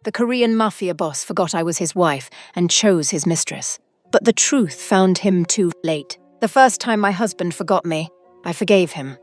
The Korean Mafia boss forgot I was his wife and chose his mistress. But the truth found him too late. The first time my husband forgot me, I forgave him.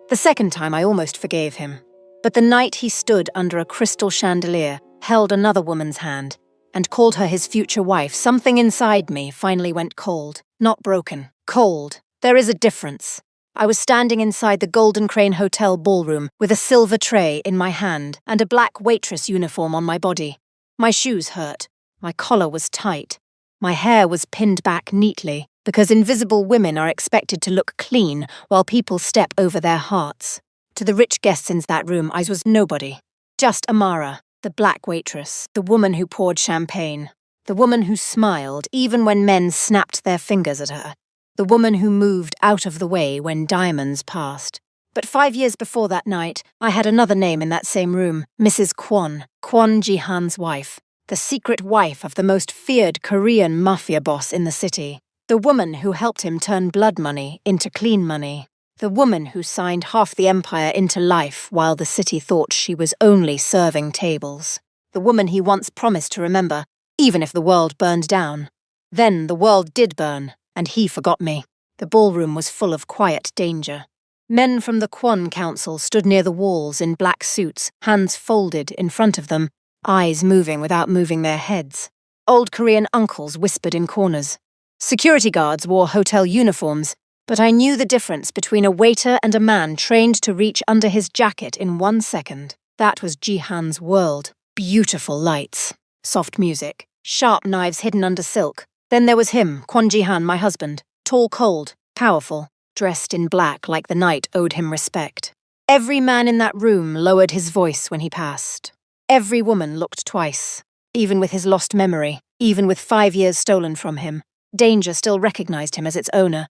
The second time I almost forgave him. But the night he stood under a crystal chandelier, held another woman's hand, and called her his future wife, something inside me finally went cold. Not broken, cold. There is a difference. I was standing inside the Golden Crane Hotel ballroom with a silver tray in my hand and a black waitress uniform on my body. My shoes hurt. My collar was tight. My hair was pinned back neatly because invisible women are expected to look clean while people step over their hearts. To the rich guests in that room, I was nobody. Just Amara, the black waitress, the woman who poured champagne, the woman who smiled even when men snapped their fingers at her. The woman who moved out of the way when diamonds passed. But 5 years before that night, I had another name in that same room, Mrs. Kwon Ji-han's wife, the secret wife of the most feared Korean mafia boss in the city, the woman who helped him turn blood money into clean money, the woman who signed half the empire into life while the city thought she was only serving tables, the woman he once promised to remember, even if the world burned down. Then the world did burn. And he forgot me. The ballroom was full of quiet danger. Men from the Kwon Council stood near the walls in black suits, hands folded in front of them, eyes moving without moving their heads. Old Korean uncles whispered in corners. Security guards wore hotel uniforms, but I knew the difference between a waiter and a man trained to reach under his jacket in 1 second. That was Ji-han's world. Beautiful lights, soft music, sharp knives hidden under silk. Then there was him, Kwon Ji-han, my husband, tall, cold, powerful, dressed in black like the night owed him respect. Every man in that room lowered his voice when he passed. Every woman looked twice, even with his lost memory, even with 5 years stolen from him. Danger still recognized him as its owner.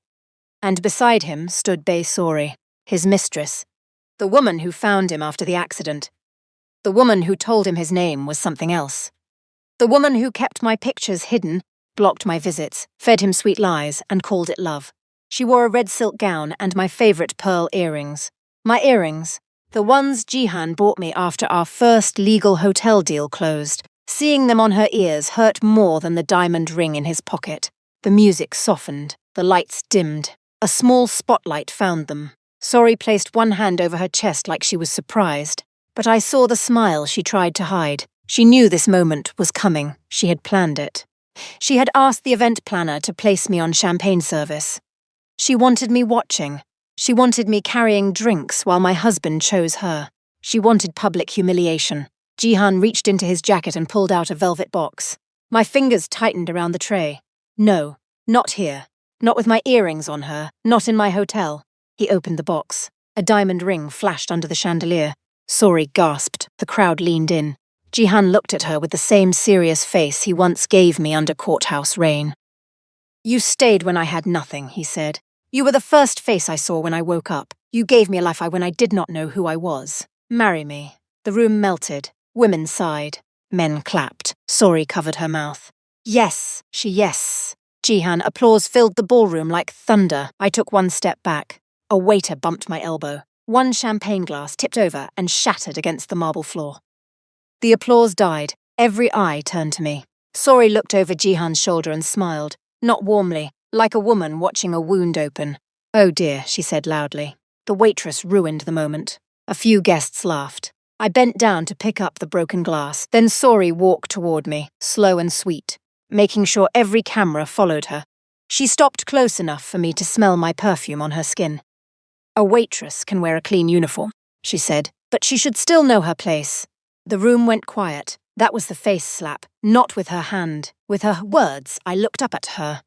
And beside him stood Bae Sori, his mistress, the woman who found him after the accident. The woman who told him his name was something else. The woman who kept my pictures hidden, blocked my visits, fed him sweet lies, and called it love. She wore a red silk gown and my favorite pearl earrings. My earrings, the ones Ji-han bought me after our first legal hotel deal closed. Seeing them on her ears hurt more than the diamond ring in his pocket. The music softened, the lights dimmed. A small spotlight found them. Sori placed one hand over her chest like she was surprised. But I saw the smile she tried to hide. She knew this moment was coming. She had planned it. She had asked the event planner to place me on champagne service. She wanted me watching. She wanted me carrying drinks while my husband chose her. She wanted public humiliation. Ji-han reached into his jacket and pulled out a velvet box. My fingers tightened around the tray. No, not here. Not with my earrings on her. Not in my hotel. He opened the box. A diamond ring flashed under the chandelier. Sori gasped. The crowd leaned in. Ji-han looked at her with the same serious face he once gave me under courthouse rain. You stayed when I had nothing, he said. You were the first face I saw when I woke up. You gave me a life when I did not know who I was. Marry me. The room melted. Women sighed. Men clapped. Sori covered her mouth. Yes, yes. Ji-han, applause filled the ballroom like thunder. I took 1 step back. A waiter bumped my elbow. One champagne glass tipped over and shattered against the marble floor. The applause died. Every eye turned to me. Sori looked over Ji-han's shoulder and smiled, not warmly, like a woman watching a wound open. Oh dear, she said loudly. The waitress ruined the moment. A few guests laughed. I bent down to pick up the broken glass. Then Sori walked toward me, slow and sweet, making sure every camera followed her. She stopped close enough for me to smell my perfume on her skin. A waitress can wear a clean uniform, she said, but she should still know her place. The room went quiet. That was the face slap, not with her hand. With her words, I looked up at her.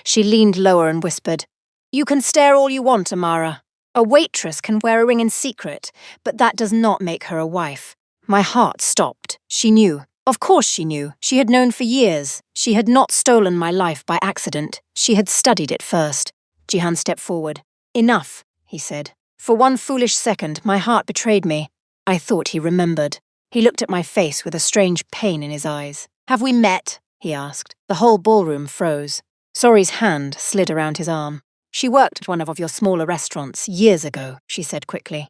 She leaned lower and whispered, You can stare all you want, Amara. A waitress can wear a ring in secret, but that does not make her a wife. My heart stopped. She knew. Of course she knew. She had known for years. She had not stolen my life by accident. She had studied it first. Ji-han stepped forward. Enough, he said. For 1 foolish second, my heart betrayed me. I thought he remembered. He looked at my face with a strange pain in his eyes. Have we met? He asked. The whole ballroom froze. Sori's hand slid around his arm. She worked at one of your smaller restaurants years ago, she said quickly.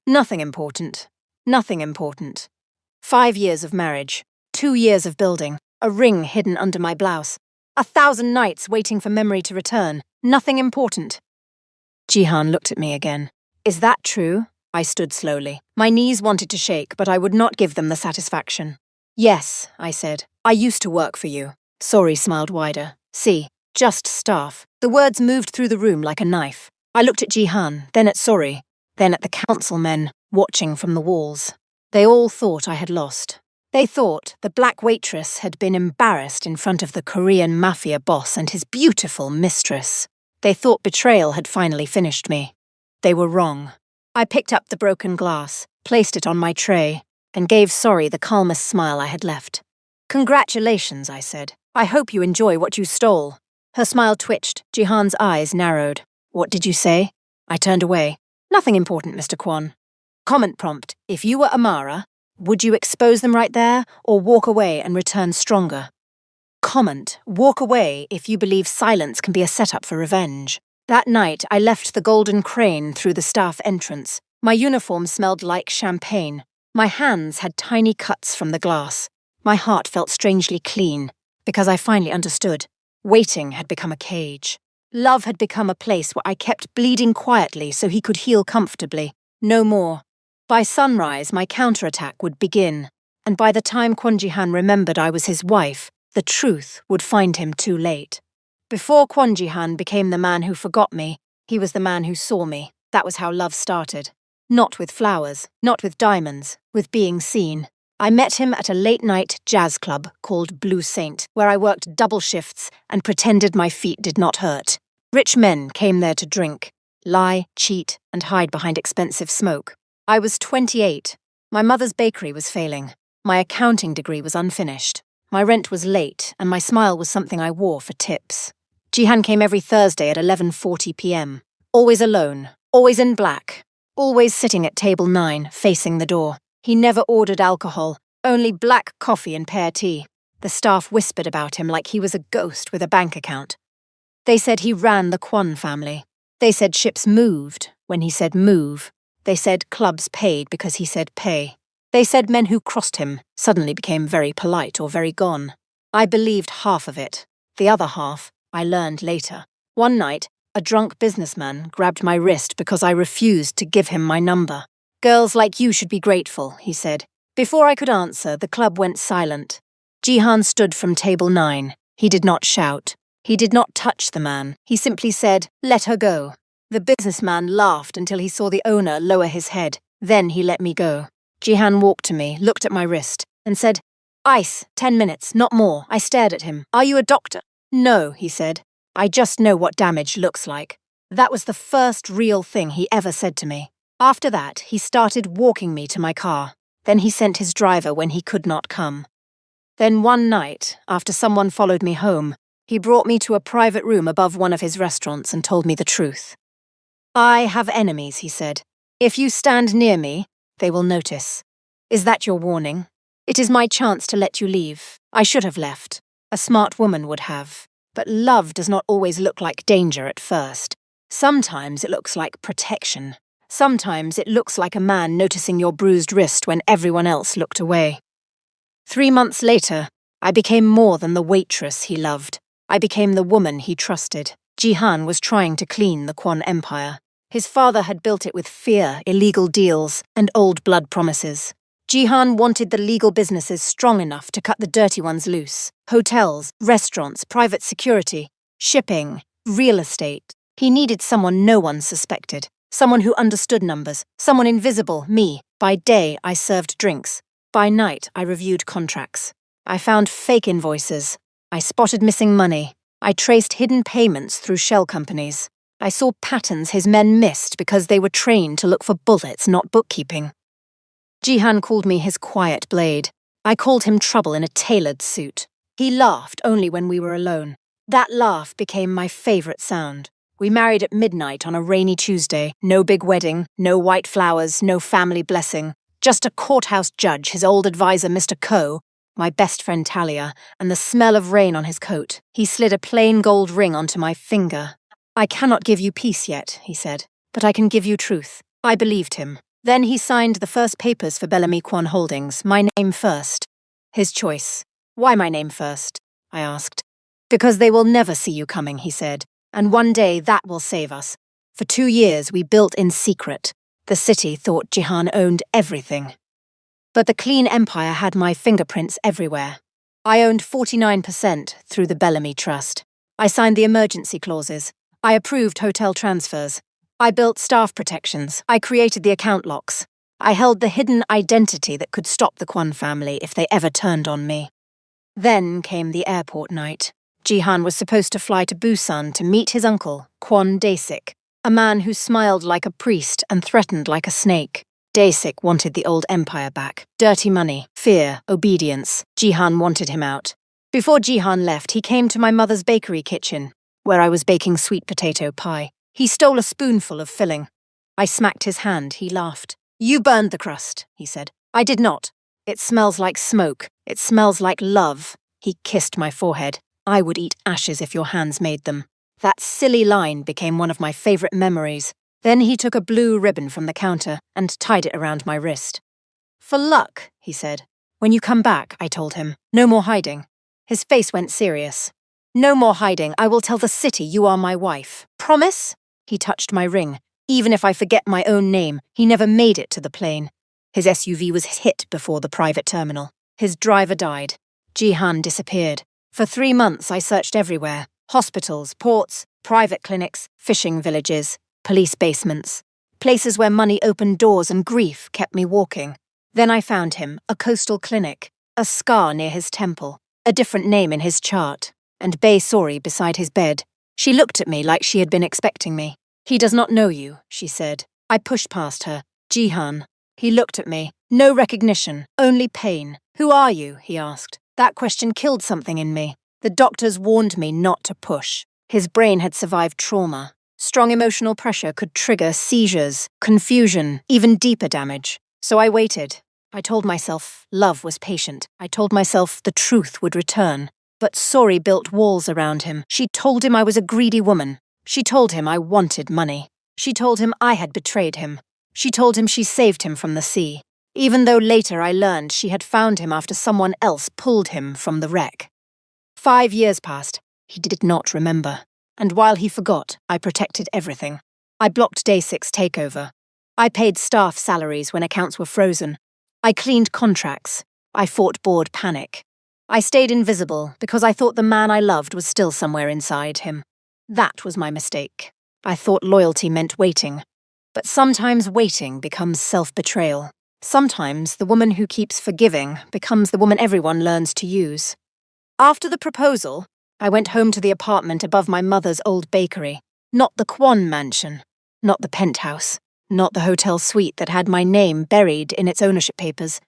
Nothing important. Nothing important. 5 years of marriage. 2 years of building, a ring hidden under my blouse. 1,000 nights waiting for memory to return. Nothing important. Jihan looked at me again. Is that true? I stood slowly. My knees wanted to shake, but I would not give them the satisfaction. Yes, I said. I used to work for you. Sori smiled wider. See, just staff. The words moved through the room like a knife. I looked at Jihan, then at Sori, then at the council men, watching from the walls. They all thought I had lost. They thought the black waitress had been embarrassed in front of the Korean Mafia boss and his beautiful mistress. They thought betrayal had finally finished me. They were wrong. I picked up the broken glass, placed it on my tray, and gave Sori the calmest smile I had left. Congratulations, I said. I hope you enjoy what you stole. Her smile twitched. Jihan's eyes narrowed. What did you say? I turned away. Nothing important, Mr. Kwon. Comment prompt. If you were Amara, would you expose them right there, or walk away and return stronger? Comment. Walk away if you believe silence can be a setup for revenge. That night, I left the Golden Crane through the staff entrance. My uniform smelled like champagne. My hands had tiny cuts from the glass. My heart felt strangely clean, because I finally understood. Waiting had become a cage. Love had become a place where I kept bleeding quietly so he could heal comfortably. No more. By sunrise, my counterattack would begin, and by the time Kwon Ji-han remembered I was his wife, the truth would find him too late. Before Kwon Ji-han became the man who forgot me, he was the man who saw me. That was how love started. Not with flowers, not with diamonds, with being seen. I met him at a late-night jazz club called Blue Saint, where I worked double shifts and pretended my feet did not hurt. Rich men came there to drink, lie, cheat, and hide behind expensive smoke. I was 28. My mother's bakery was failing. My accounting degree was unfinished. My rent was late, and my smile was something I wore for tips. Jihan came every Thursday at 11:40 p.m. Always alone, always in black, always sitting at table 9, facing the door. He never ordered alcohol, only black coffee and pear tea. The staff whispered about him like he was a ghost with a bank account. They said he ran the Kwon family. They said ships moved when he said move. They said clubs paid because he said pay. They said men who crossed him suddenly became very polite or very gone. I believed half of it. The other half, I learned later. One night, a drunk businessman grabbed my wrist because I refused to give him my number. Girls like you should be grateful, he said. Before I could answer, the club went silent. Jihan stood from table 9. He did not shout. He did not touch the man. He simply said, "Let her go." The businessman laughed until he saw the owner lower his head. Then he let me go. Jihan walked to me, looked at my wrist, and said, "Ice, 10 minutes, not more." I stared at him. "Are you a doctor?" "No," he said. "I just know what damage looks like." That was the first real thing he ever said to me. After that, he started walking me to my car. Then he sent his driver when he could not come. Then one night, after someone followed me home, he brought me to a private room above one of his restaurants and told me the truth. "I have enemies," he said. "If you stand near me, they will notice. Is that your warning? It is my chance to let you leave. I should have left. A smart woman would have. But love does not always look like danger at first. Sometimes it looks like protection. Sometimes it looks like a man noticing your bruised wrist when everyone else looked away." 3 months later, I became more than the waitress he loved. I became the woman he trusted. Jihan was trying to clean the Kwon Empire. His father had built it with fear, illegal deals, and old blood promises. Jihan wanted the legal businesses strong enough to cut the dirty ones loose. Hotels, restaurants, private security, shipping, real estate. He needed someone no one suspected. Someone who understood numbers. Someone invisible, me. By day, I served drinks. By night, I reviewed contracts. I found fake invoices. I spotted missing money. I traced hidden payments through shell companies. I saw patterns his men missed because they were trained to look for bullets, not bookkeeping. Jihan called me his quiet blade. I called him trouble in a tailored suit. He laughed only when we were alone. That laugh became my favorite sound. We married at midnight on a rainy Tuesday. No big wedding, no white flowers, no family blessing. Just a courthouse judge, his old advisor, Mr. Ko, my best friend Talia, and the smell of rain on his coat. He slid a plain gold ring onto my finger. "I cannot give you peace yet," he said, "but I can give you truth." I believed him. Then he signed the first papers for Bellamy Kwon Holdings, my name first. His choice. Why my name first? I asked. Because they will never see you coming, he said, and one day that will save us. For 2 years we built in secret. The city thought Jihan owned everything. But the clean empire had my fingerprints everywhere. I owned 49% through the Bellamy Trust. I signed the emergency clauses. I approved hotel transfers. I built staff protections. I created the account locks. I held the hidden identity that could stop the Kwon family if they ever turned on me. Then came the airport night. Jihan was supposed to fly to Busan to meet his uncle, Kwon Dae-sik, a man who smiled like a priest and threatened like a snake. Dae-sik wanted the old empire back. Dirty money, fear, obedience. Jihan wanted him out. Before Jihan left, he came to my mother's bakery kitchen, where I was baking sweet potato pie. He stole a spoonful of filling. I smacked his hand. He laughed. You burned the crust, he said. I did not. It smells like smoke. It smells like love. He kissed my forehead. I would eat ashes if your hands made them. That silly line became one of my favorite memories. Then he took a blue ribbon from the counter and tied it around my wrist. For luck, he said. When you come back, I told him. No more hiding. His face went serious. No more hiding. I will tell the city you are my wife. Promise? He touched my ring. Even if I forget my own name, he never made it to the plane. His SUV was hit before the private terminal. His driver died. Jihan disappeared. For 3 months I searched everywhere. Hospitals, ports, private clinics, fishing villages, police basements. Places where money opened doors and grief kept me walking. Then I found him, a coastal clinic, a scar near his temple, a different name in his chart, and Bae Sori beside his bed. She looked at me like she had been expecting me. He does not know you, she said. I pushed past her. Jihan. He looked at me. No recognition, only pain. Who are you? He asked. That question killed something in me. The doctors warned me not to push. His brain had survived trauma. Strong emotional pressure could trigger seizures, confusion, even deeper damage. So I waited. I told myself love was patient. I told myself the truth would return. But Sori built walls around him. She told him I was a greedy woman. She told him I wanted money. She told him I had betrayed him. She told him she saved him from the sea, even though later I learned she had found him after someone else pulled him from the wreck. 5 years passed. He did not remember. And while he forgot, I protected everything. I blocked Dae-sik's takeover. I paid staff salaries when accounts were frozen. I cleaned contracts. I fought board panic. I stayed invisible because I thought the man I loved was still somewhere inside him. That was my mistake. I thought loyalty meant waiting. But sometimes waiting becomes self-betrayal. Sometimes the woman who keeps forgiving becomes the woman everyone learns to use. After the proposal, I went home to the apartment above my mother's old bakery. Not the Kwon mansion. Not the penthouse. Not the hotel suite that had my name buried in its ownership papers.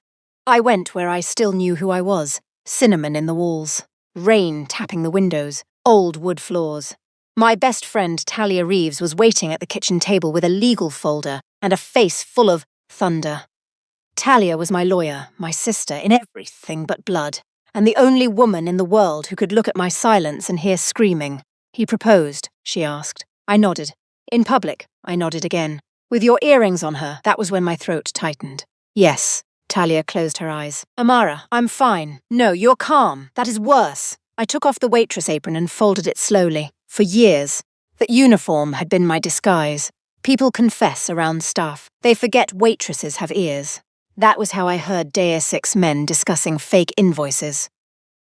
I went where I still knew who I was. Cinnamon in the walls. Rain tapping the windows. Old wood floors. My best friend Talia Reeves was waiting at the kitchen table with a legal folder and a face full of thunder. Talia was my lawyer, my sister, in everything but blood, and the only woman in the world who could look at my silence and hear screaming. He proposed, she asked. I nodded. In public, I nodded again. With your earrings on her, that was when my throat tightened. Yes. Talia closed her eyes. Amara, I'm fine. No, you're calm. That is worse. I took off the waitress apron and folded it slowly. For years, that uniform had been my disguise. People confess around staff. They forget waitresses have ears. That was how I heard Dae-sik's men discussing fake invoices.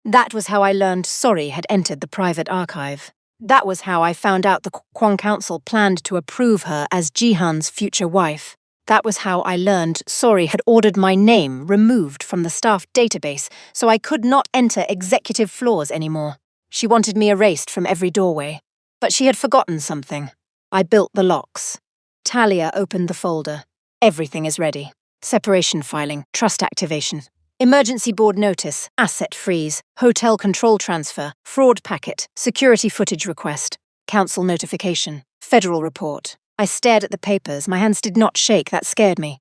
That was how I learned Sori had entered the private archive. That was how I found out the Kwon Council planned to approve her as Jihan's future wife. That was how I learned Sori had ordered my name removed from the staff database so I could not enter executive floors anymore. She wanted me erased from every doorway. But she had forgotten something. I built the locks. Talia opened the folder. Everything is ready. Separation filing, trust activation, emergency board notice, asset freeze, hotel control transfer, fraud packet, security footage request, council notification, federal report. I stared at the papers. My hands did not shake. That scared me.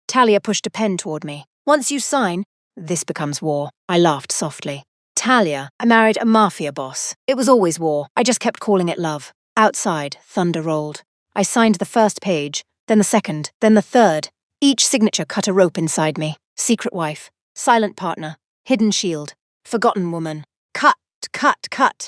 Talia pushed a pen toward me. Once you sign, this becomes war. I laughed softly. Talia, I married a Mafia boss. It was always war. I just kept calling it love. Outside, thunder rolled. I signed the first page, then the second, then the third. Each signature cut a rope inside me. Secret wife, silent partner, Hidden shield. Forgotten woman. Cut.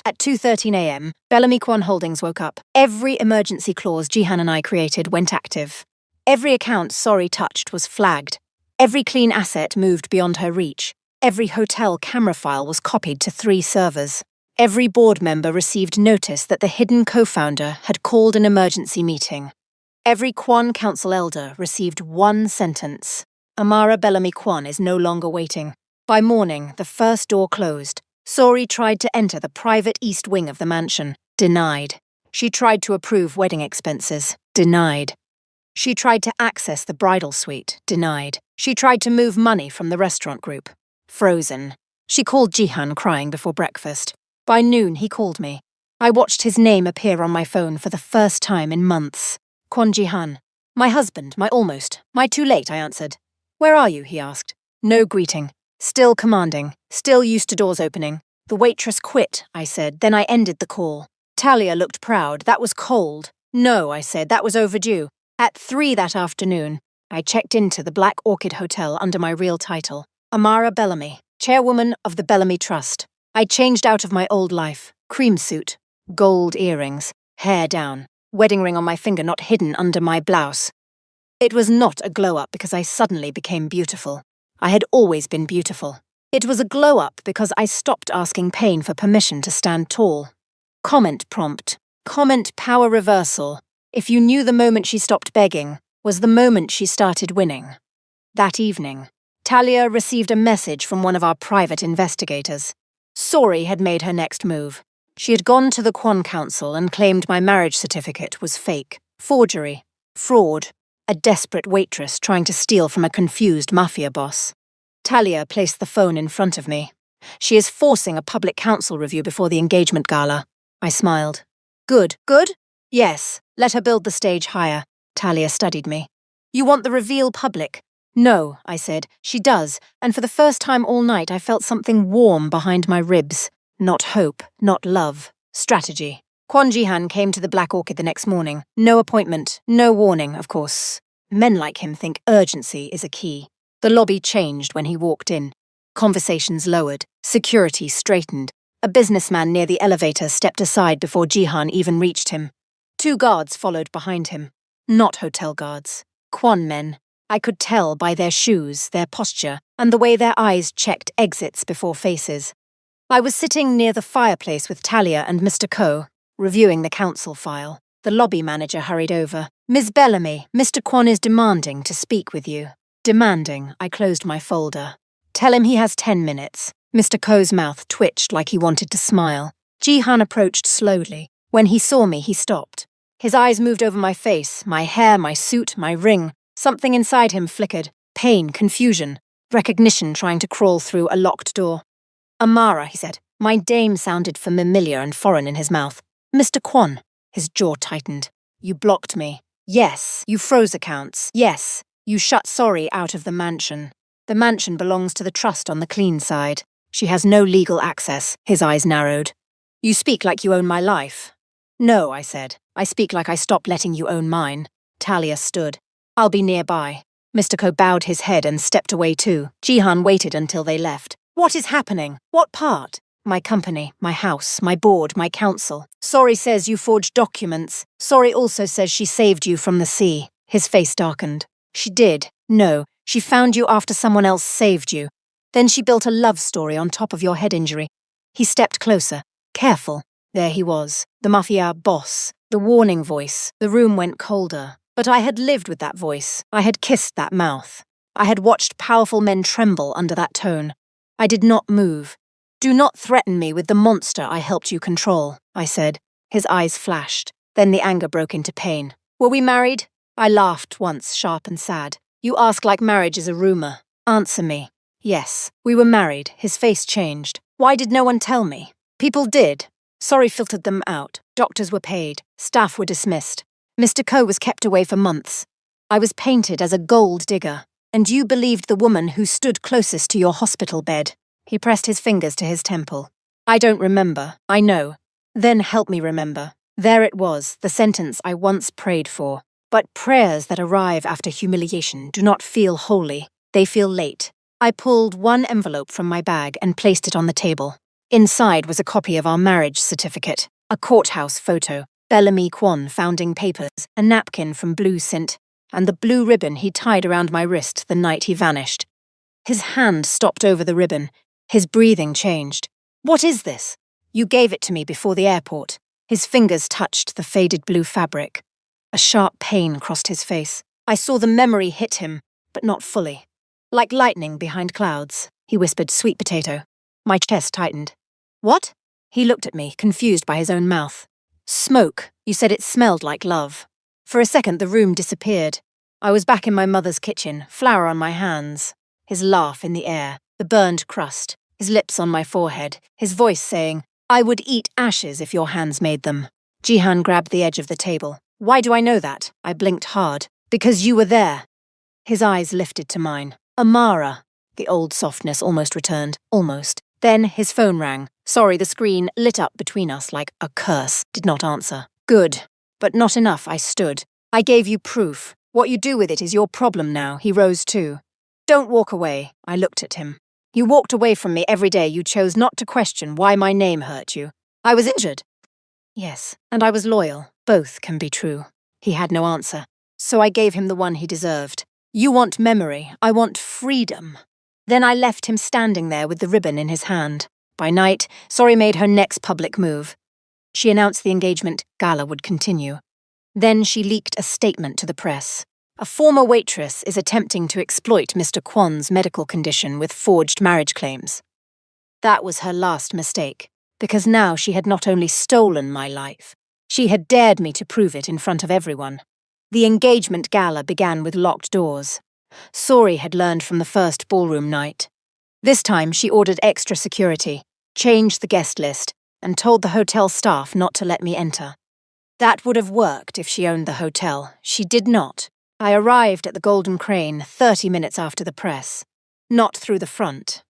At 2:13 a.m., Bellamy Kwan Holdings woke up. Every emergency clause Jihan and I created went active. Every account Sorry touched was flagged. Every clean asset moved beyond her reach. Every hotel camera file was copied to 3 servers. Every board member received notice that the hidden co-founder had called an emergency meeting. Every Kwan council elder received 1 sentence. Amara Bellamy Kwan is no longer waiting. By morning, the first door closed. Sorry tried to enter the private east wing of the mansion. Denied. She tried to approve wedding expenses. Denied. She tried to access the bridal suite. Denied. She tried to move money from the restaurant group. Frozen. She called Jihan crying before breakfast. By noon, he called me. I watched his name appear on my phone for the first time in months. Kwon Jihan. My husband, my almost. My too late, I answered. Where are you, he asked. No greeting. Still commanding. Still used to doors opening. The waitress quit, I said. Then I ended the call. Talia looked proud. That was cold. No, I said. That was overdue. At 3 that afternoon, I checked into the Black Orchid Hotel under my real title. Amara Bellamy, chairwoman of the Bellamy Trust. I changed out of my old life. Cream suit. Gold earrings. Hair down. Wedding ring on my finger not hidden under my blouse. It was not a glow-up because I suddenly became beautiful. I had always been beautiful. It was a glow-up because I stopped asking pain for permission to stand tall. Comment prompt. Comment power reversal. If you knew the moment she stopped begging was the moment she started winning. That evening, Talia received a message from one of our private investigators. Sorry had made her next move. She had gone to the Kwan Council and claimed my marriage certificate was fake. Forgery. Fraud. A desperate waitress trying to steal from a confused Mafia boss. Talia placed the phone in front of me. She is forcing a public council review before the engagement gala. I smiled. Good. Good? Yes. Let her build the stage higher. Talia studied me. You want the reveal public? No, I said. She does, and for the first time all night I felt something warm behind my ribs. Not hope, not love. Strategy. Kwon Jihan came to the Black Orchid the next morning. No appointment, no warning, of course. Men like him think urgency is a key. The lobby changed when he walked in. Conversations lowered. Security straightened. A businessman near the elevator stepped aside before Jihan even reached him. 2 guards followed behind him. Not hotel guards. Kwan men. I could tell by their shoes, their posture, and the way their eyes checked exits before faces. I was sitting near the fireplace with Talia and Mr. Ko, reviewing the council file. The lobby manager hurried over. Ms. Bellamy, Mr. Kwan is demanding to speak with you. Demanding, I closed my folder. Tell him he has 10 minutes. Mr. Ko's mouth twitched like he wanted to smile. Jihan approached slowly. When he saw me, he stopped. His eyes moved over my face, my hair, my suit, my ring. Something inside him flickered. Pain, confusion, recognition trying to crawl through a locked door. Amara, he said. My name sounded familiar and foreign in his mouth. Mr. Kwan. His jaw tightened. You blocked me. Yes. You froze accounts. Yes. You shut Sorry out of the mansion. The mansion belongs to the trust on the clean side. She has no legal access. His eyes narrowed. You speak like you own my life. No, I said. I speak like I stopped letting you own mine. Talia stood. I'll be nearby. Mr. Ko bowed his head and stepped away too. Jihan waited until they left. What is happening? What part? My company, my house, my board, my council. Sorry says you forged documents. Sorry also says she saved you from the sea. His face darkened. She did. No, she found you after someone else saved you. Then she built a love story on top of your head injury. He stepped closer. Careful. There he was. The Mafia boss. The warning voice. The room went colder. But I had lived with that voice. I had kissed that mouth. I had watched powerful men tremble under that tone. I did not move. Do not threaten me with the monster I helped you control, I said. His eyes flashed. Then the anger broke into pain. Were we married? I laughed once, sharp and sad. You ask like marriage is a rumor. Answer me. Yes, we were married. His face changed. Why did no one tell me? People did. Sorry filtered them out. Doctors were paid. Staff were dismissed. Mr. Ko was kept away for months. I was painted as a gold digger. And you believed the woman who stood closest to your hospital bed. He pressed his fingers to his temple. I don't remember. I know. Then help me remember. There it was, the sentence I once prayed for. But prayers that arrive after humiliation do not feel holy. They feel late. I pulled one envelope from my bag and placed it on the table. Inside was a copy of our marriage certificate, a courthouse photo, Bellamy Kwon founding papers, a napkin from Blue Sint, and the blue ribbon he tied around my wrist the night he vanished. His hand stopped over the ribbon. His breathing changed. "What is this?" "You gave it to me before the airport." His fingers touched the faded blue fabric. A sharp pain crossed his face. I saw the memory hit him, but not fully. "Like lightning behind clouds," he whispered, "sweet potato." My chest tightened. "What?" He looked at me, confused by his own mouth. "Smoke. You said it smelled like love." For a second, the room disappeared. I was back in my mother's kitchen, flour on my hands. His laugh in the air, the burned crust, his lips on my forehead, his voice saying, "I would eat ashes if your hands made them." Jihan grabbed the edge of the table. "Why do I know that?" I blinked hard. "Because you were there." His eyes lifted to mine. "Amara." The old softness almost returned. Almost. Then his phone rang. Sorry, the screen, lit up between us like a curse, did not answer. "Good. But not enough," I stood. "I gave you proof. What you do with it is your problem now." He rose too. "Don't walk away." I looked at him. "You walked away from me every day. You chose not to question why my name hurt you. I was injured." "Yes, and I was loyal. Both can be true." He had no answer. So I gave him the one he deserved. "You want memory. I want freedom." Then I left him standing there with the ribbon in his hand. By night, Sori made her next public move. She announced the engagement gala would continue. Then she leaked a statement to the press. A former waitress is attempting to exploit Mr. Kwon's medical condition with forged marriage claims. That was her last mistake, because now she had not only stolen my life, she had dared me to prove it in front of everyone. The engagement gala began with locked doors. Sori had learned from the first ballroom night. This time she ordered extra security, changed the guest list, and told the hotel staff not to let me enter. That would have worked if she owned the hotel. She did not. I arrived at the Golden Crane 30 minutes after the press. Not through the front.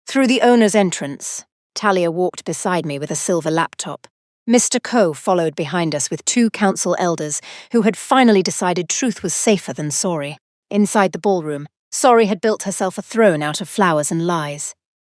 Through the owner's entrance. Talia walked beside me with a silver laptop. Mr. Ko followed behind us with 2 council elders who had finally decided truth was safer than Sori. Inside the ballroom, Sori had built herself a throne out of flowers and lies.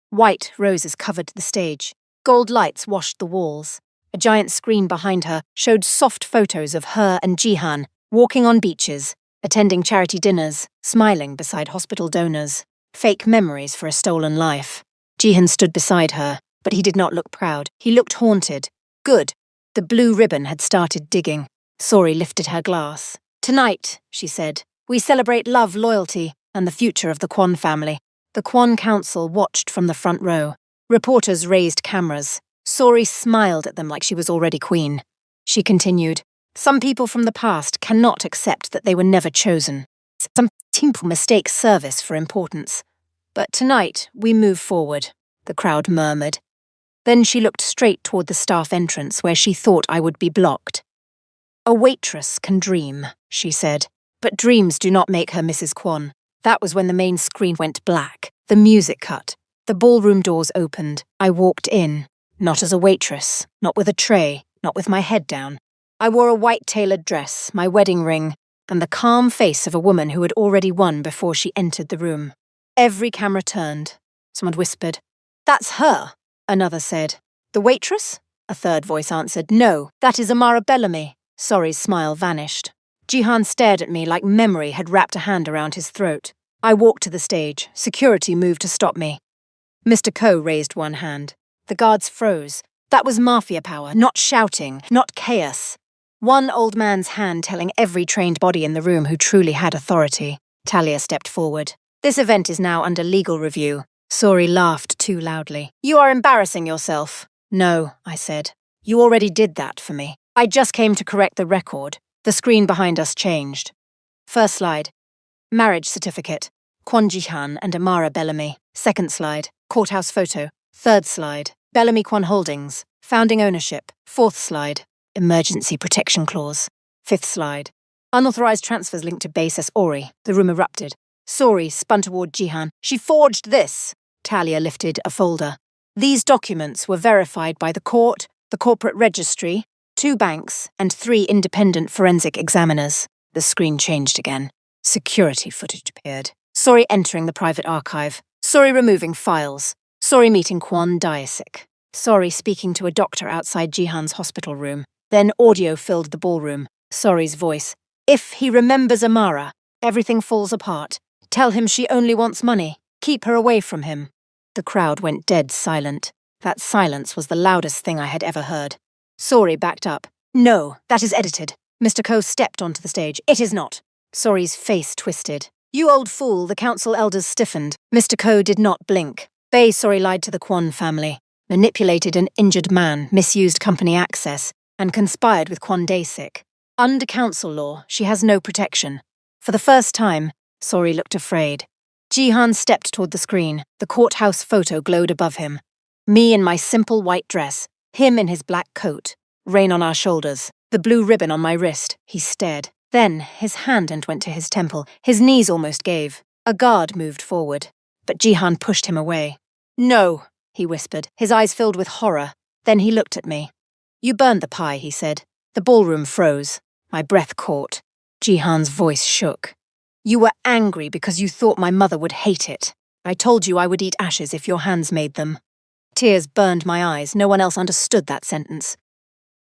White roses covered the stage. Gold lights washed the walls. A giant screen behind her showed soft photos of her and Jihan walking on beaches, attending charity dinners, smiling beside hospital donors. Fake memories for a stolen life. Jihan stood beside her, but he did not look proud. He looked haunted. Good. The blue ribbon had started digging. Sori lifted her glass. "Tonight," she said, "we celebrate love, loyalty, and the future of the Kwon family." The Kwon Council watched from the front row. Reporters raised cameras. Sori smiled at them like she was already queen. She continued, "Some people from the past cannot accept that they were never chosen. Some people mistake service for importance. But tonight, we move forward," the crowd murmured. Then she looked straight toward the staff entrance where she thought I would be blocked. "A waitress can dream," she said, "but dreams do not make her Mrs. Kwon." That was when the main screen went black. The music cut. The ballroom doors opened. I walked in, not as a waitress, not with a tray, not with my head down. I wore a white tailored dress, my wedding ring, and the calm face of a woman who had already won before she entered the room. Every camera turned. Someone whispered, "That's her," another said. "The waitress?" A third voice answered, "No, that is Amara Bellamy." Sori's smile vanished. Jihan stared at me like memory had wrapped a hand around his throat. I walked to the stage. Security moved to stop me. Mr. Ko raised one hand. The guards froze. That was Mafia power, not shouting, not chaos. One old man's hand telling every trained body in the room who truly had authority. Talia stepped forward. "This event is now under legal review." Sori laughed too loudly. "You are embarrassing yourself." "No," I said. "You already did that for me. I just came to correct the record." The screen behind us changed. First slide. Marriage certificate. Kwon Jihan and Amara Bellamy. Second slide. Courthouse photo. Third slide. Bellamy Kwon Holdings. Founding ownership. Fourth slide. Emergency protection clause. Fifth slide. Unauthorized transfers linked to base S. Ori. The room erupted. Sori spun toward Jihan. "She forged this." Talia lifted a folder. "These documents were verified by the court, the corporate registry, 2 banks, and 3 independent forensic examiners." The screen changed again. Security footage appeared. Sori entering the private archive. Sorry removing files. Sorry meeting Kwon Daesik. Sorry speaking to a doctor outside Jihan's hospital room. Then audio filled the ballroom. Sorry's voice. If he remembers Amara, everything falls apart. Tell him she only wants money. Keep her away from him. The crowd went dead silent. That silence was the loudest thing I had ever heard. Sorry backed up. No, that is edited. Mr. Ko stepped onto the stage. It is not. Sorry's face twisted. You old fool, the council elders stiffened. Mr. Ko did not blink. Sorry lied to the Kwon family, manipulated an injured man, misused company access, and conspired with Kwon Daesik. Under council law, she has no protection. For the first time, Sorry looked afraid. Jihan stepped toward the screen. The courthouse photo glowed above him. Me in my simple white dress, him in his black coat. Rain on our shoulders, the blue ribbon on my wrist. He stared. Then his hand went to his temple. His knees almost gave. A guard moved forward, but Jihan pushed him away. No, he whispered, his eyes filled with horror. Then he looked at me. You burned the pie, he said. The ballroom froze. My breath caught. Jihan's voice shook. You were angry because you thought my mother would hate it. I told you I would eat ashes if your hands made them. Tears burned my eyes. No one else understood that sentence.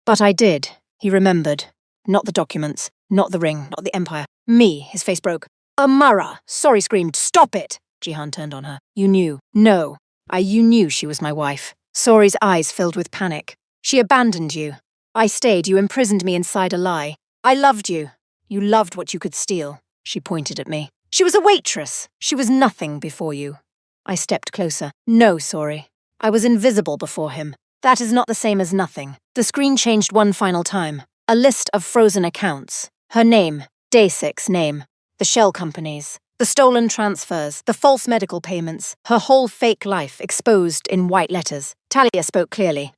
But I did. He remembered. Not the documents, not the ring, not the empire. Me, his face broke. Amara! Sorry screamed. Stop it! Jihan turned on her. You knew. No. You knew she was my wife. Sorry's eyes filled with panic. She abandoned you. I stayed. You imprisoned me inside a lie. I loved you. You loved what you could steal. She pointed at me. She was a waitress. She was nothing before you. I stepped closer. No, Sorry. I was invisible before him. That is not the same as nothing. The screen changed one final time. A list of frozen accounts. Her name. Daesik's name. The shell companies. The stolen transfers. The false medical payments. Her whole fake life exposed in white letters. Talia spoke clearly.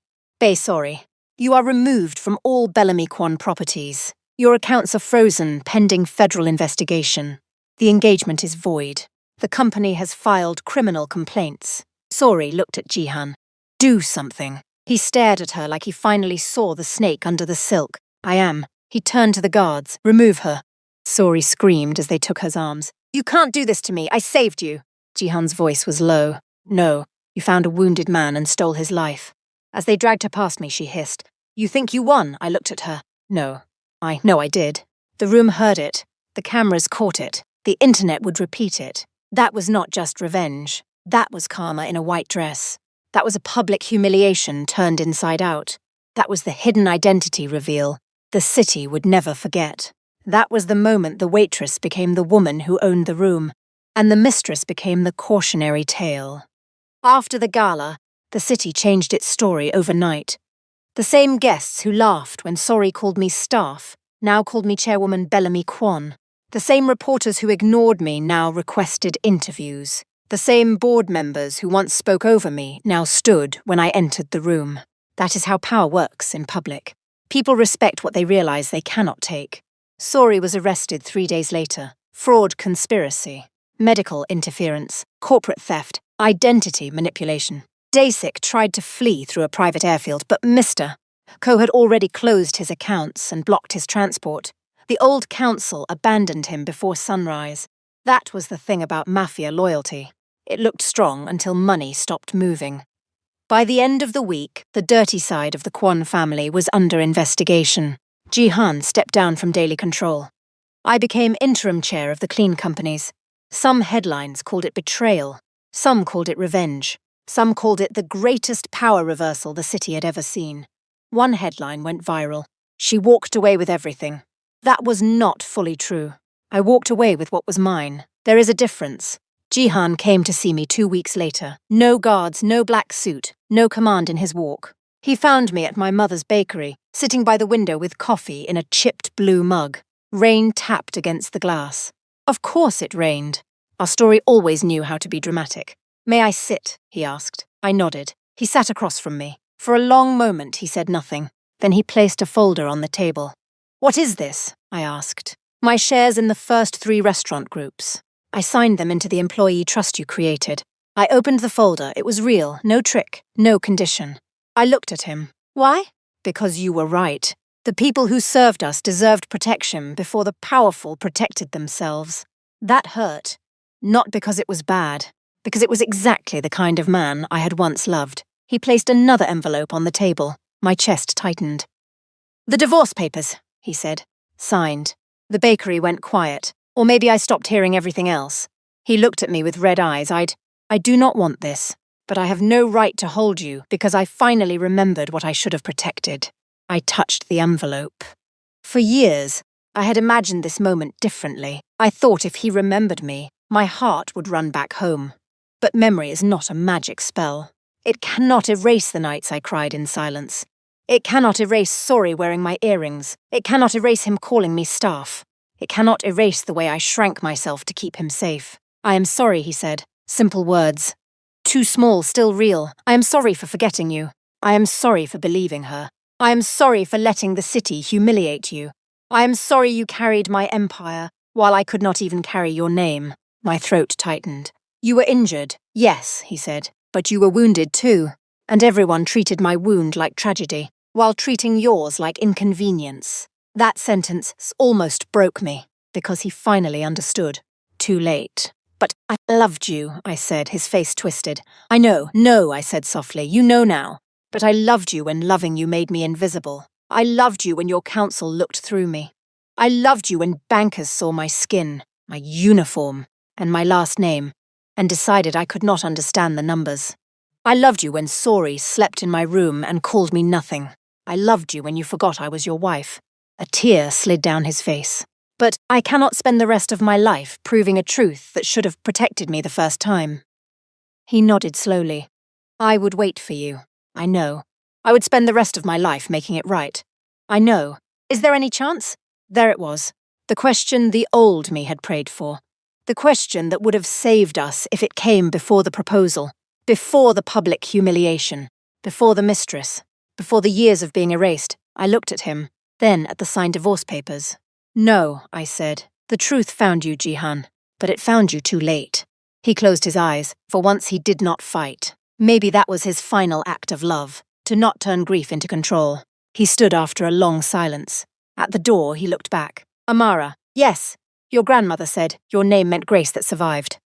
Sorry. You are removed from all Bellamy Kwon properties. Your accounts are frozen pending federal investigation. The engagement is void. The company has filed criminal complaints. Sorry looked at Jihan. Do something. He stared at her like he finally saw the snake under the silk. I am. He turned to the guards. Remove her. Sorry screamed as they took her arms. You can't do this to me. I saved you. Jihan's voice was low. No. You found a wounded man and stole his life. As they dragged her past me, she hissed. You think you won? I looked at her. No. I did. The room heard it. The cameras caught it. The internet would repeat it. That was not just revenge. That was karma in a white dress. That was a public humiliation turned inside out. That was the hidden identity reveal. The city would never forget. That was the moment the waitress became the woman who owned the room, and the mistress became the cautionary tale. After the gala, the city changed its story overnight. The same guests who laughed when Sorry called me staff now called me Chairwoman Bellamy Kwon. The same reporters who ignored me now requested interviews. The same board members who once spoke over me now stood when I entered the room. That is how power works in public. People respect what they realize they cannot take. Sorry was arrested 3 days later. Fraud conspiracy, medical interference, corporate theft, identity manipulation. Daesik tried to flee through a private airfield, but Mr. Ko had already closed his accounts and blocked his transport. The old council abandoned him before sunrise. That was the thing about Mafia loyalty. It looked strong until money stopped moving. By the end of the week, the dirty side of the Kwon family was under investigation. Jihan stepped down from daily control. I became interim chair of the clean companies. Some headlines called it betrayal. Some called it revenge. Some called it the greatest power reversal the city had ever seen. One headline went viral. She walked away with everything. That was not fully true. I walked away with what was mine. There is a difference. Jihan came to see me 2 weeks later. No guards, no black suit, no command in his walk. He found me at my mother's bakery, sitting by the window with coffee in a chipped blue mug. Rain tapped against the glass. Of course it rained. Our story always knew how to be dramatic. May I sit? He asked. I nodded. He sat across from me. For a long moment he said nothing. Then he placed a folder on the table. What is this? I asked. My shares in the first 3 restaurant groups. I signed them into the employee trust you created. I opened the folder. It was real, no trick, no condition. I looked at him. Why? Because you were right. The people who served us deserved protection before the powerful protected themselves. That hurt. Not because it was bad, because it was exactly the kind of man I had once loved. He placed another envelope on the table. My chest tightened. "The divorce papers," he said. Signed. The bakery went quiet, or maybe I stopped hearing everything else. He looked at me with red eyes. I do not want this, but I have no right to hold you because I finally remembered what I should have protected. I touched the envelope. For years, I had imagined this moment differently. I thought if he remembered me, my heart would run back home. But memory is not a magic spell. It cannot erase the nights I cried in silence. It cannot erase Sorry wearing my earrings. It cannot erase him calling me staff. It cannot erase the way I shrank myself to keep him safe. "I am sorry," he said. Simple words. Too small, still real. "I am sorry for forgetting you. I am sorry for believing her. I am sorry for letting the city humiliate you. I am sorry you carried my empire, while I could not even carry your name." My throat tightened. "You were injured, yes," he said, "but you were wounded too, and everyone treated my wound like tragedy, while treating yours like inconvenience." That sentence almost broke me, because he finally understood. Too late. "But I loved you," I said, his face twisted. "I know, no," I said softly, "you know now. But I loved you when loving you made me invisible. I loved you when your counsel looked through me. I loved you when bankers saw my skin, my uniform, and my last name, and decided I could not understand the numbers. I loved you when Sorry slept in my room and called me nothing. I loved you when you forgot I was your wife." A tear slid down his face. "But I cannot spend the rest of my life proving a truth that should have protected me the first time." He nodded slowly. "I would wait for you. I know. I would spend the rest of my life making it right. I know. Is there any chance?" There it was. The question the old me had prayed for. The question that would have saved us if it came before the proposal, before the public humiliation, before the mistress, before the years of being erased. I looked at him, then at the signed divorce papers. "No," I said. "The truth found you, Jihan, but it found you too late." He closed his eyes. For once he did not fight. Maybe that was his final act of love, to not turn grief into control. He stood after a long silence. At the door, he looked back. "Amara, yes, your grandmother said your name meant grace that survived."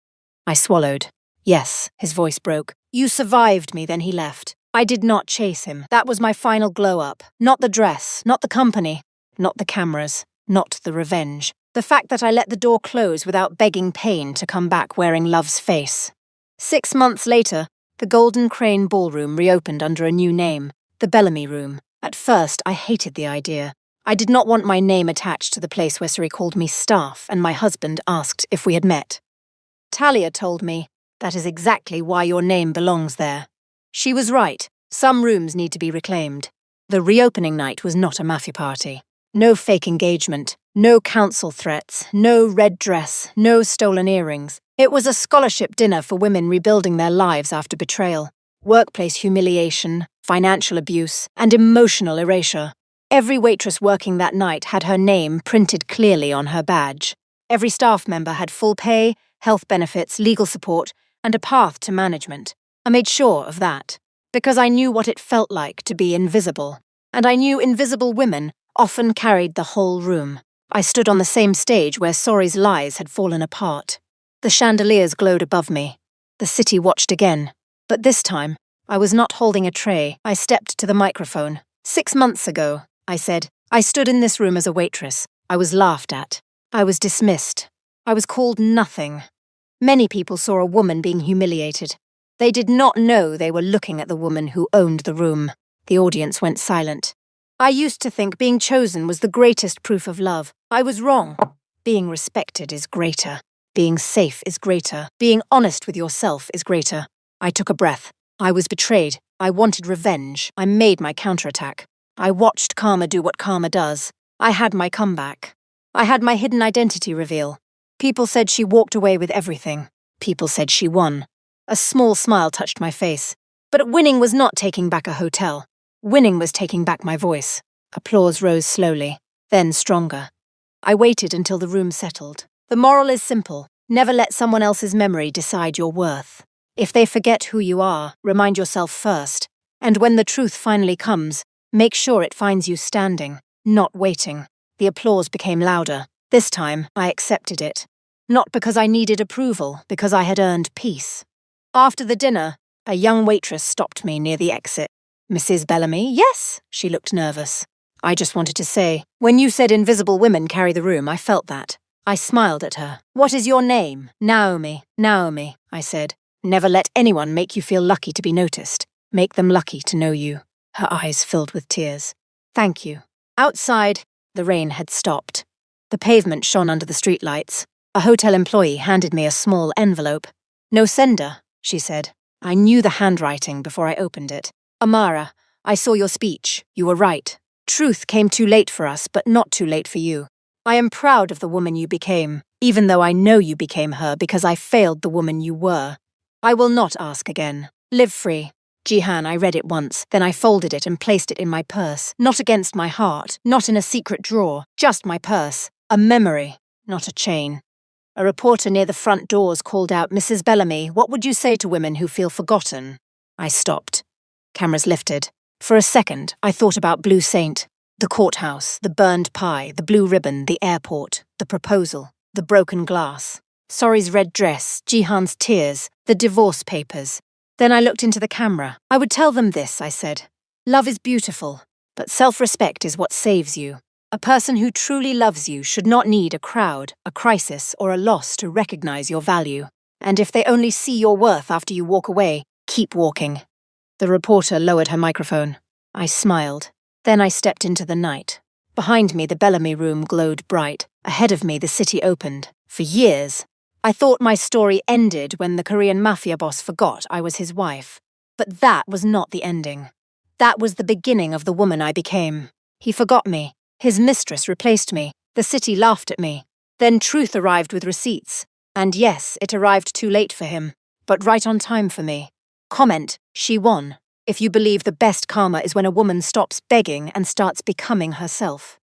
I swallowed. "Yes," his voice broke. "You survived me," then he left. I did not chase him. That was my final glow-up. Not the dress, not the company, not the cameras, not the revenge. The fact that I let the door close without begging pain to come back wearing love's face. 6 months later, the Golden Crane Ballroom reopened under a new name, the Bellamy Room. At first, I hated the idea. I did not want my name attached to the place where Suri called me staff and my husband asked if we had met. Talia told me, "That is exactly why your name belongs there." She was right. Some rooms need to be reclaimed. The reopening night was not a Mafia party. No fake engagement, no council threats, no red dress, no stolen earrings. It was a scholarship dinner for women rebuilding their lives after betrayal, workplace humiliation, financial abuse, and emotional erasure. Every waitress working that night had her name printed clearly on her badge. Every staff member had full pay, health benefits, legal support, and a path to management. I made sure of that, because I knew what it felt like to be invisible. And I knew invisible women often carried the whole room. I stood on the same stage where Sorry's lies had fallen apart. The chandeliers glowed above me. The city watched again. But this time, I was not holding a tray. I stepped to the microphone. 6 months ago, I said, I stood in this room as a waitress. I was laughed at. I was dismissed. I was called nothing. Many people saw a woman being humiliated. They did not know they were looking at the woman who owned the room. The audience went silent. I used to think being chosen was the greatest proof of love. I was wrong. Being respected is greater. Being safe is greater. Being honest with yourself is greater. I took a breath. I was betrayed. I wanted revenge. I made my counterattack. I watched karma do what karma does. I had my comeback. I had my hidden identity reveal. People said she walked away with everything. People said she won. A small smile touched my face. But winning was not taking back a hotel. Winning was taking back my voice. Applause rose slowly, then stronger. I waited until the room settled. The moral is simple. Never let someone else's memory decide your worth. If they forget who you are, remind yourself first. And when the truth finally comes, make sure it finds you standing, not waiting. The applause became louder. This time, I accepted it. Not because I needed approval, because I had earned peace. After the dinner, a young waitress stopped me near the exit. Mrs. Bellamy? Yes, she looked nervous. I just wanted to say, when you said invisible women carry the room, I felt that. I smiled at her. What is your name? Naomi. Naomi, I said. Never let anyone make you feel lucky to be noticed. Make them lucky to know you. Her eyes filled with tears. Thank you. Outside, the rain had stopped. The pavement shone under the streetlights. A hotel employee handed me a small envelope. No sender, she said. I knew the handwriting before I opened it. Amara, I saw your speech. You were right. Truth came too late for us, but not too late for you. I am proud of the woman you became, even though I know you became her because I failed the woman you were. I will not ask again. Live free. Jihan, I read it once, then I folded it and placed it in my purse. Not against my heart, not in a secret drawer, just my purse. A memory, not a chain. A reporter near the front doors called out, Mrs. Bellamy, what would you say to women who feel forgotten? I stopped. Cameras lifted. For a second, I thought about Blue Saint, the courthouse, the burned pie, the blue ribbon, the airport, the proposal, the broken glass, Sori's red dress, Jihan's tears, the divorce papers. Then I looked into the camera. I would tell them this, I said. Love is beautiful, but self-respect is what saves you. A person who truly loves you should not need a crowd, a crisis, or a loss to recognize your value. And if they only see your worth after you walk away, keep walking. The reporter lowered her microphone. I smiled. Then I stepped into the night. Behind me, the Bellamy room glowed bright. Ahead of me, the city opened. For years, I thought my story ended when the Korean Mafia boss forgot I was his wife. But that was not the ending. That was the beginning of the woman I became. He forgot me. His mistress replaced me. The city laughed at me. Then truth arrived with receipts. And yes, it arrived too late for him, but right on time for me. Comment, she won. If you believe the best karma is when a woman stops begging and starts becoming herself.